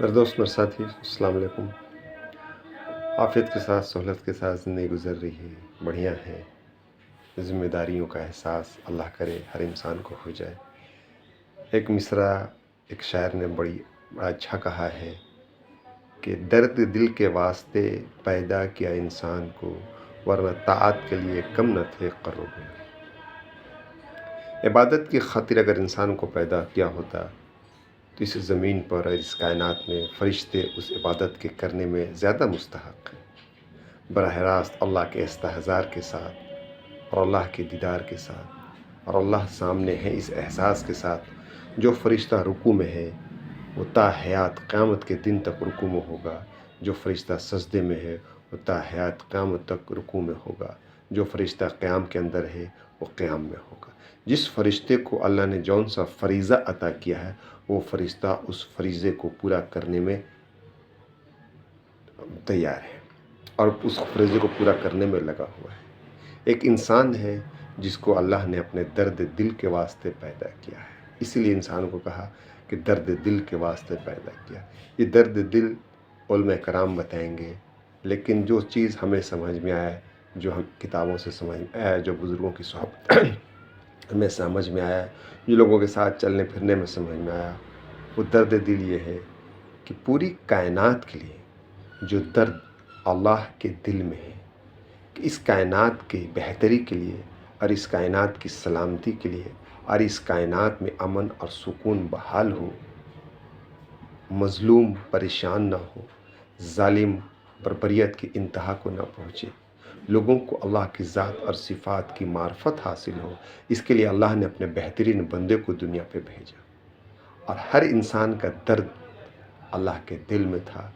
میرے دوست میرے ساتھی السلام علیکم۔ عافیت کے ساتھ سہولت کے ساتھ زندگی گزر رہی ہے، بڑھیا ہے۔ ذمہ داریوں کا احساس اللہ کرے ہر انسان کو ہو جائے۔ ایک مصرع ایک شاعر نے بڑا اچھا کہا ہے کہ درد دل کے واسطے پیدا کیا انسان کو، ورنہ طاعت کے لیے کم نہ تھے قرب میں۔ عبادت کی خاطر اگر انسان کو پیدا کیا ہوتا تو اس زمین پر اور اس کائنات میں فرشتے اس عبادت کے کرنے میں زیادہ مستحق ہیں، براہ راست اللہ کے استحضار کے ساتھ اور اللہ کے دیدار کے ساتھ، اور اللہ سامنے ہے اس احساس کے ساتھ جو فرشتہ رکوع میں ہے وہ تا حیات قیامت کے دن تک رکوع میں ہوگا، جو فرشتہ سجدے میں ہے وہ تا حیات قیامت تک رکوع میں ہوگا، جو فرشتہ قیام کے اندر ہے وہ قیام میں ہوگا۔ جس فرشتے کو اللہ نے جون سا فریضہ عطا کیا ہے وہ فرشتہ اس فریضے کو پورا کرنے میں تیار ہے اور اس فریضے کو پورا کرنے میں لگا ہوا ہے۔ ایک انسان ہے جس کو اللہ نے اپنے درد دل کے واسطے پیدا کیا ہے، اسی لیے انسان کو کہا کہ درد دل کے واسطے پیدا کیا۔ یہ درد دل علماء کرام بتائیں گے، لیکن جو چیز ہمیں سمجھ میں آیا، جو ہم کتابوں سے سمجھ میں آیا، جو بزرگوں کی صحبت ہمیں سمجھ میں آیا، جو لوگوں کے ساتھ چلنے پھرنے میں سمجھ میں آیا، وہ درد دل یہ ہے کہ پوری کائنات کے لیے جو درد اللہ کے دل میں ہے کہ اس کائنات کی بہتری کے لیے اور اس کائنات کی سلامتی کے لیے اور اس کائنات میں امن اور سکون بحال ہو، مظلوم پریشان نہ ہو، ظالم بربریت کی انتہا کو نہ پہنچے، لوگوں کو اللہ کی ذات اور صفات کی معرفت حاصل ہو، اس کے لیے اللہ نے اپنے بہترین بندے کو دنیا پہ بھیجا۔ اور ہر انسان کا درد اللہ کے دل میں تھا،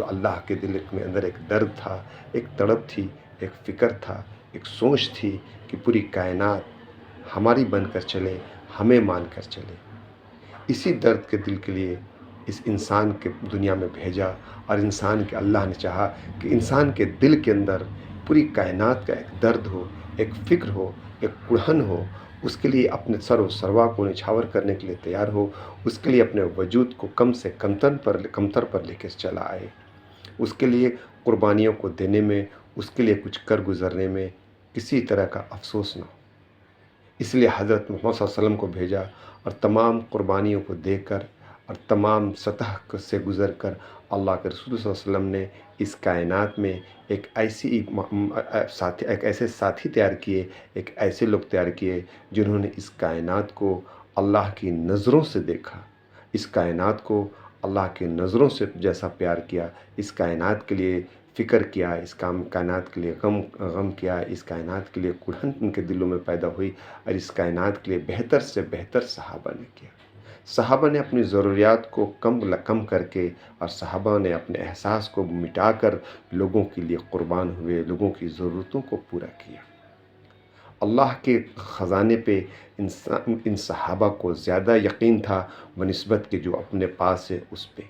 اللہ کے دل میں اندر ایک درد تھا، ایک تڑپ تھی، ایک فکر تھا، ایک سوچ تھی کہ پوری کائنات ہماری بن کر چلے، ہمیں مان کر چلے۔ اسی درد کے دل کے لیے اس انسان کے دنیا میں بھیجا، اور انسان کے اللہ نے چاہا کہ انسان کے دل کے اندر پوری کائنات کا ایک درد ہو، ایک فکر ہو، ایک کڑھن ہو، اس کے لیے اپنے سر و سروا کو نچھاور کرنے کے لیے تیار ہو، اس کے لیے اپنے وجود کو کم سے کمتر پر لے کے چلا آئے، اس کے لیے قربانیوں کو دینے میں، اس کے لیے کچھ کر گزرنے میں کسی طرح کا افسوس نہ ہو۔ اس لیے حضرت محمد صلی اللہ علیہ وسلم کو بھیجا، اور تمام قربانیوں کو دے کر اور تمام سطح سے گزر کر اللہ کے رسول صلی اللہ علیہ وسلم نے اس کائنات میں ایک ایسے ساتھی تیار کیے، ایک ایسے لوگ تیار کیے جنہوں نے اس کائنات کو اللہ کی نظروں سے دیکھا، اس کائنات کو اللہ کے نظروں سے جیسا پیار کیا، اس کائنات کے لیے فکر کیا، اس کائنات کے لیے غم کیا، اس کائنات کے لیے کڑھن ان کے دلوں میں پیدا ہوئی، اور اس کائنات کے لیے بہتر سے بہتر صحابہ نے کیا۔ صحابہ نے اپنی ضروریات کو کم کر کے، اور صحابہ نے اپنے احساس کو مٹا کر لوگوں کے لیے قربان ہوئے، لوگوں کی ضرورتوں کو پورا کیا۔ اللہ کے خزانے پہ ان صحابہ کو زیادہ یقین تھا بنسبت کہ جو اپنے پاس ہے اس پہ۔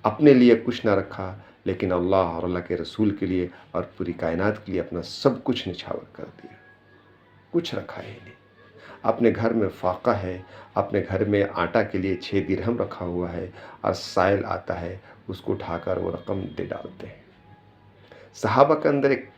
اپنے لیے کچھ نہ رکھا، لیکن اللہ اور اللہ کے رسول کے لیے اور پوری کائنات کے لیے اپنا سب کچھ نچھاور کر دیا، کچھ رکھا ہی نہیں۔ اپنے گھر میں فاقہ ہے، اپنے گھر میں آٹا کے لیے 6 درہم رکھا ہوا ہے، اور سائل آتا ہے اس کو اٹھا کر وہ رقم دے ڈالتے ہیں۔ صحابہ کے اندر ایک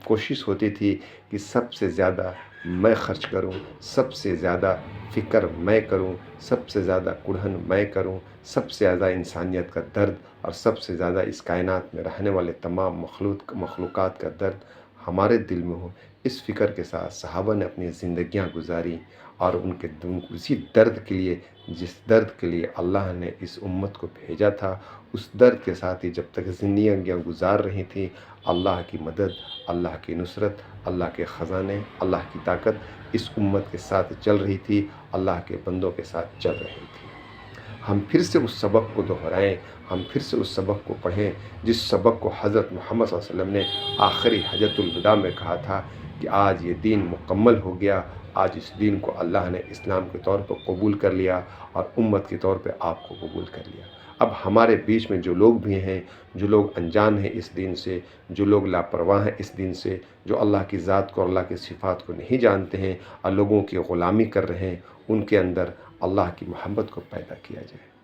کوشش ہوتی تھی کہ سب سے زیادہ میں خرچ کروں، سب سے زیادہ فکر میں کروں، سب سے زیادہ کڑھن میں کروں، سب سے زیادہ انسانیت کا درد اور سب سے زیادہ اس کائنات میں رہنے والے تمام مخلوقات کا درد ہمارے دل میں ہو۔ اس فکر کے ساتھ صحابہ نے اپنی زندگیاں گزاری، اور اسی درد کے لیے، جس درد کے لیے اللہ نے اس امت کو بھیجا تھا، اس درد کے ساتھ ہی جب تک زندگیاں گزار رہی تھیں، اللہ کی مدد، اللہ کی نصرت، اللہ کے خزانے، اللہ کی طاقت اس امت کے ساتھ چل رہی تھی، اللہ کے بندوں کے ساتھ چل رہی تھی۔ ہم پھر سے اس سبق کو دہرائیں، ہم پھر سے اس سبق کو پڑھیں جس سبق کو حضرت محمد صلی اللہ علیہ وسلم نے آخری حجۃ الوداع میں کہا تھا کہ آج یہ دین مکمل ہو گیا، آج اس دین کو اللہ نے اسلام کے طور پر قبول کر لیا، اور امت کے طور پہ آپ کو قبول کر لیا۔ اب ہمارے بیچ میں جو لوگ بھی ہیں، جو لوگ انجان ہیں اس دین سے، جو لوگ لاپرواہ ہیں اس دین سے، جو اللہ کی ذات کو اور اللہ کی صفات کو نہیں جانتے ہیں اور لوگوں کی غلامی کر رہے ہیں، ان کے اندر اللہ کی محبت کو پیدا کیا جائے۔